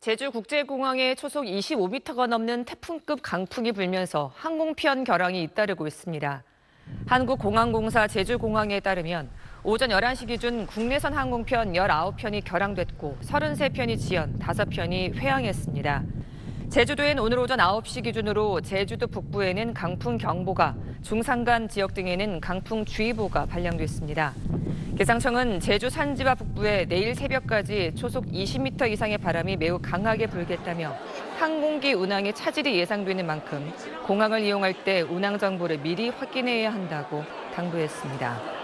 제주국제공항에 초속 25m가 넘는 태풍급 강풍이 불면서 항공편 결항이 잇따르고 있습니다. 한국공항공사 제주공항에 따르면 오전 11시 기준 국내선 항공편 19편이 결항됐고 33편이 지연, 5편이 회항했습니다. 제주도엔 오늘 오전 9시 기준으로 제주도 북부에는 강풍경보가, 중산간 지역 등에는 강풍주의보가 발령됐습니다. 기상청은 제주 산지와 북부에 내일 새벽까지 초속 20m 이상의 바람이 매우 강하게 불겠다며 항공기 운항에 차질이 예상되는 만큼 공항을 이용할 때 운항 정보를 미리 확인해야 한다고 당부했습니다.